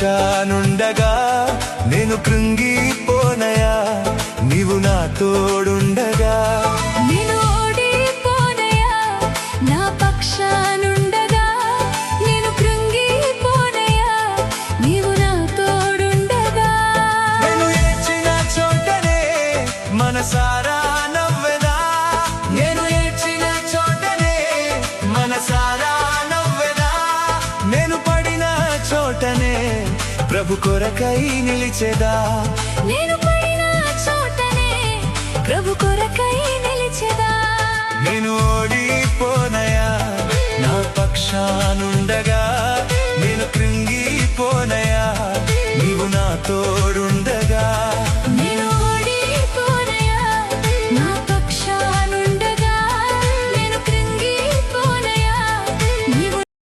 పక్షానుండగా నేను కృంగిపోనయా, నీవు నా తోడుండగా. నేను ఓడిపోనయా, నా పక్షానుండగా నేను కృంగిపోనయా, నీవు నా తోడుండగా. నేను ఏడ్చిన చోటనే మనసారా నవ్వెదా, నేను ఏడ్చిన చోటనే మనసారా నవ్వెదా. నేను పడిన చోటనే ప్రభు కొరకై నిలిచెదా, నేను పడిన చోటనే ప్రభు కొరకై నిలిచెదా. నేను ఓడిపోనయా, నా పక్షాను